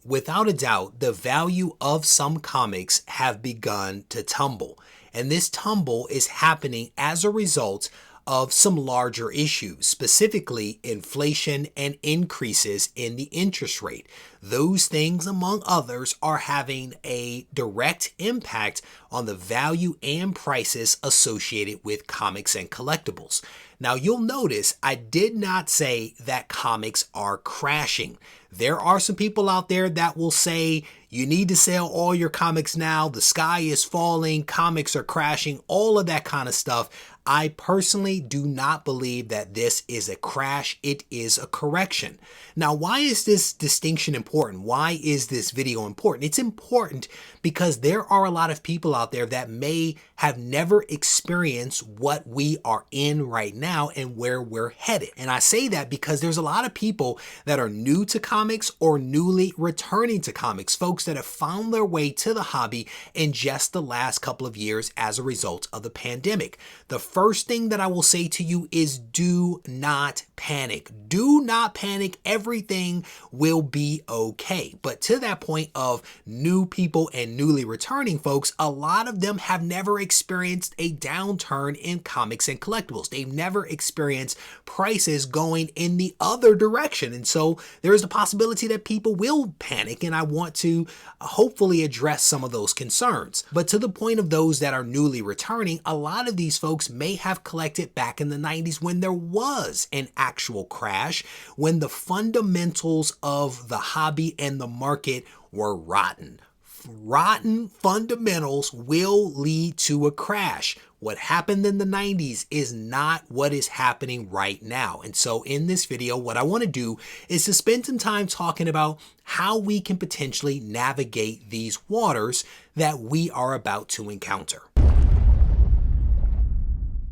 Without a doubt, the value of some comics have begun to tumble. And this tumble is happening as a result of some larger issues, specifically inflation and increases in the interest rate. Those things, among others, are having a direct impact on the value and prices associated with comics and collectibles. Now, you'll notice I did not say that comics are crashing. There are some people out there that will say you need to sell all your comics now, the sky is falling, comics are crashing, all of that kind of stuff. I personally do not believe that this is a crash, it is a correction. Now, why is this distinction important? Why is this video important? It's important because there are a lot of people out there that may have never experienced what we are in right now and where we're headed. And I say that because there's a lot of people that are new to comics or newly returning to comics, folks that have found their way to the hobby in just the last couple of years as a result of the pandemic. The first thing that I will say to you is do not panic. Do not panic. Everything will be okay. But to that point of new people and newly returning folks, a lot of them have never experienced a downturn in comics and collectibles. They've never experienced prices going in the other direction. And so there is a possibility that people will panic, and I want to hopefully address some of those concerns. But to the point of those that are newly returning, a lot of these folks may have collected back in the 90s when there was an actual crash, when the fundamentals of the hobby and the market were rotten. Rotten fundamentals will lead to a crash. What happened in the 90s is not what is happening right now. And so in this video, what I want to do is to spend some time talking about how we can potentially navigate these waters that we are about to encounter.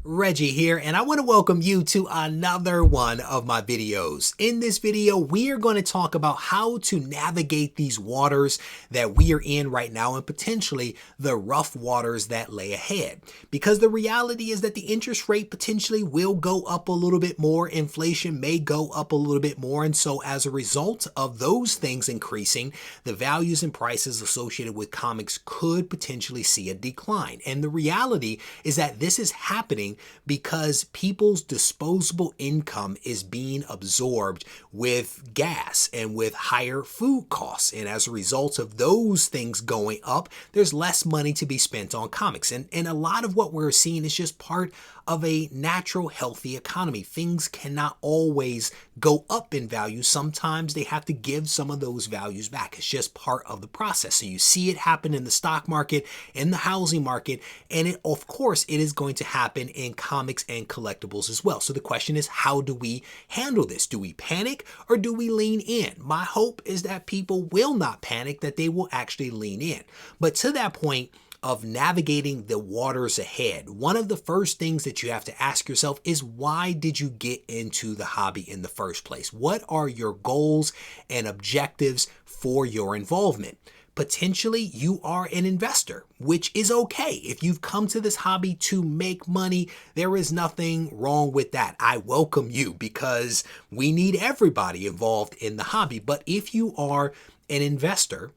Reggie here, and I want to welcome you to another one of my videos. In this video, we are going to talk about how to navigate these waters that we are in right now and potentially the rough waters that lay ahead. Because the reality is that the interest rate potentially will go up a little bit more, inflation may go up a little bit more, and so as a result of those things increasing, the values and prices associated with comics could potentially see a decline. And the reality is that this is happening because people's disposable income is being absorbed with gas and with higher food costs. And as a result of those things going up, there's less money to be spent on comics. And a lot of what we're seeing is just part of a natural, healthy economy. Things cannot always go up in value. Sometimes they have to give some of those values back. It's just part of the process. So you see it happen in the stock market, in the housing market, and of course, it is going to happen in comics and collectibles as well. So the question is, how do we handle this? Do we panic or do we lean in? My hope is that people will not panic, that they will actually lean in. But to that point of navigating the waters ahead, one of the first things that you have to ask yourself is, why did you get into the hobby in the first place? What are your goals and objectives for your involvement? Potentially, you are an investor, which is okay. If you've come to this hobby to make money, there is nothing wrong with that. I welcome you because we need everybody involved in the hobby. But if you are an investor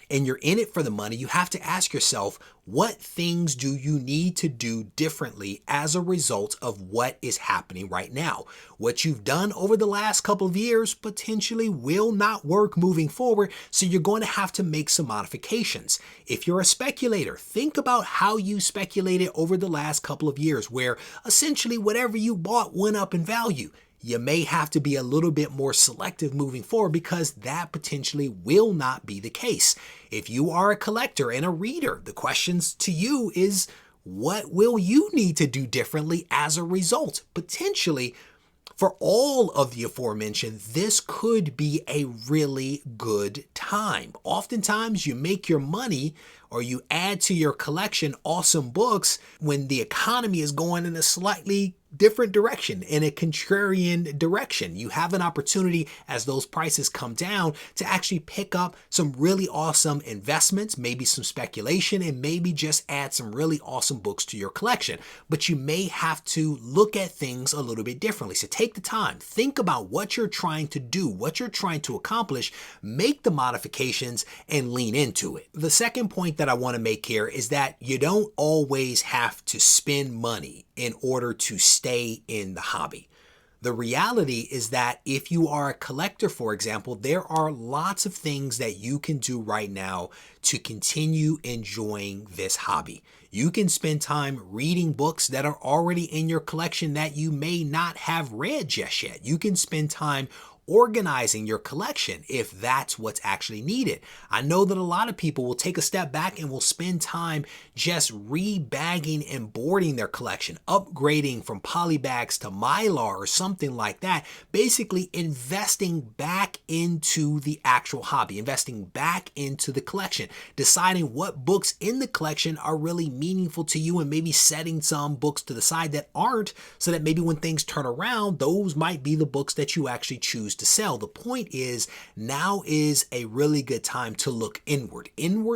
and you're in it for the money, you have to ask yourself, what things do you need to do differently as a result of what is happening right now? What you've done over the last couple of years potentially will not work moving forward, so you're going to have to make some modifications. If you're a speculator, think about how you speculated over the last couple of years, where essentially whatever you bought went up in value. You may have to be a little bit more selective moving forward because that potentially will not be the case. If you are a collector and a reader, the questions to you is, what will you need to do differently as a result? Potentially, for all of the aforementioned, this could be a really good time. Oftentimes, you make your money or you add to your collection awesome books when the economy is going in a slightly different direction, in a contrarian direction. You have an opportunity as those prices come down to actually pick up some really awesome investments, maybe some speculation, and maybe just add some really awesome books to your collection. But you may have to look at things a little bit differently. So take the time, think about what you're trying to do, what you're trying to accomplish, make the modifications, and lean into it. The second point that I want to make here is that you don't always have to spend money in order to stay in the hobby. The reality is that if you are a collector, for example, there are lots of things that you can do right now to continue enjoying this hobby. You can spend time reading books that are already in your collection that you may not have read just yet. You can spend time organizing your collection if that's what's actually needed. I know that a lot of people will take a step back and will spend time just rebagging and boarding their collection, upgrading from polybags to mylar or something like that, basically investing back into the actual hobby, investing back into the collection, deciding what books in the collection are really meaningful to you, and maybe setting some books to the side that aren't, so that maybe when things turn around, those might be the books that you actually choose to sell. The point is, now is a really good time to look inward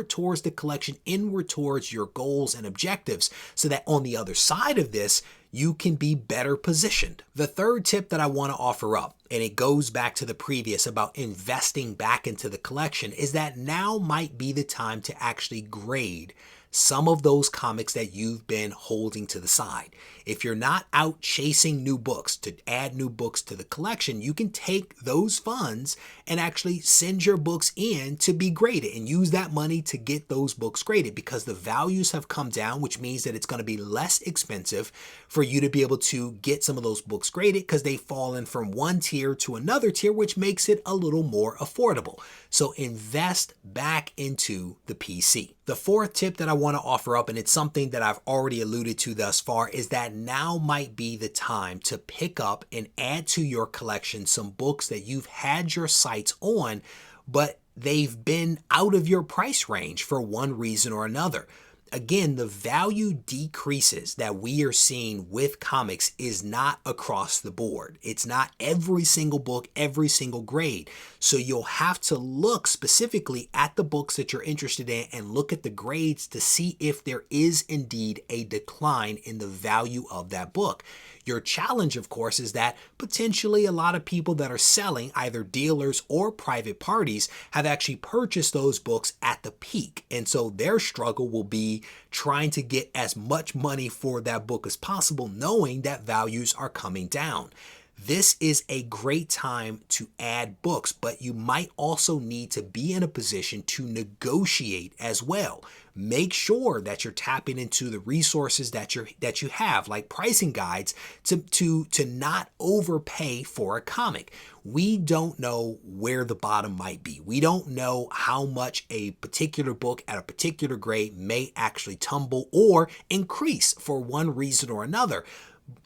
towards the collection, inward towards your goals and objectives, so that on the other side of this, you can be better positioned. The third tip that I want to offer up, and it goes back to the previous about investing back into the collection, is that now might be the time to actually grade some of those comics that you've been holding to the side. If you're not out chasing new books to add new books to the collection, you can take those funds and actually send your books in to be graded and use that money to get those books graded, because the values have come down, which means that it's going to be less expensive for you to be able to get some of those books graded, because they've fallen from one tier to another tier, which makes it a little more affordable. So invest back into the PC. The fourth tip that I want to offer up, and it's something that I've already alluded to thus far, is that now might be the time to pick up and add to your collection some books that you've had your sights on, but they've been out of your price range for one reason or another. Again, the value decreases that we are seeing with comics is not across the board. It's not every single book, every single grade. So you'll have to look specifically at the books that you're interested in and look at the grades to see if there is indeed a decline in the value of that book. Your challenge, of course, is that potentially a lot of people that are selling, either dealers or private parties, have actually purchased those books at the peak. And so their struggle will be trying to get as much money for that book as possible, knowing that values are coming down. This is a great time to add books, but you might also need to be in a position to negotiate as well. Make sure that you're tapping into the resources that you have, like pricing guides, to not overpay for a comic. We don't know where the bottom might be. We don't know how much a particular book at a particular grade may actually tumble or increase for one reason or another.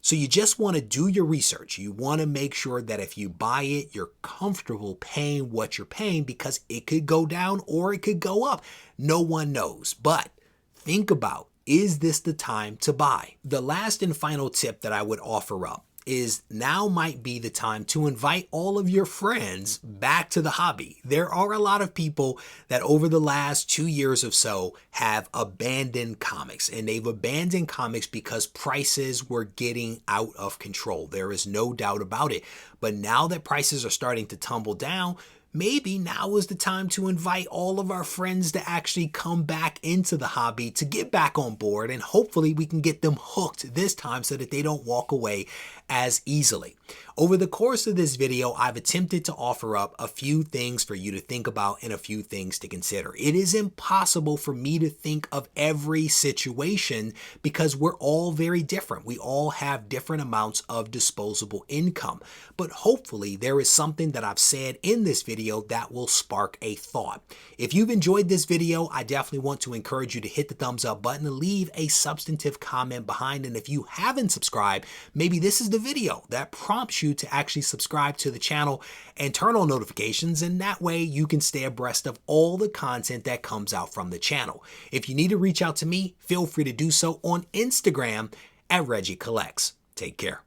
So you just want to do your research. You want to make sure that if you buy it, you're comfortable paying what you're paying, because it could go down or it could go up. No one knows. But think about, is this the time to buy? The last and final tip that I would offer up is now might be the time to invite all of your friends back to the hobby. There are a lot of people that over the last 2 years or so have abandoned comics, and they've abandoned comics because prices were getting out of control. There is no doubt about it. But now that prices are starting to tumble down, maybe now is the time to invite all of our friends to actually come back into the hobby, to get back on board, and hopefully we can get them hooked this time so that they don't walk away as easily. Over the course of this video, I've attempted to offer up a few things for you to think about and a few things to consider. It is impossible for me to think of every situation because we're all very different. We all have different amounts of disposable income. But hopefully there is something that I've said in this video that will spark a thought. If you've enjoyed this video, I definitely want to encourage you to hit the thumbs up button and leave a substantive comment behind. And if you haven't subscribed, maybe this is the video that prompts you to actually subscribe to the channel and turn on notifications, and that way you can stay abreast of all the content that comes out from the channel. If you need to reach out to me, feel free to do so on Instagram at Regie Collects. Take care.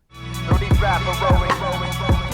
So these rapper rolling.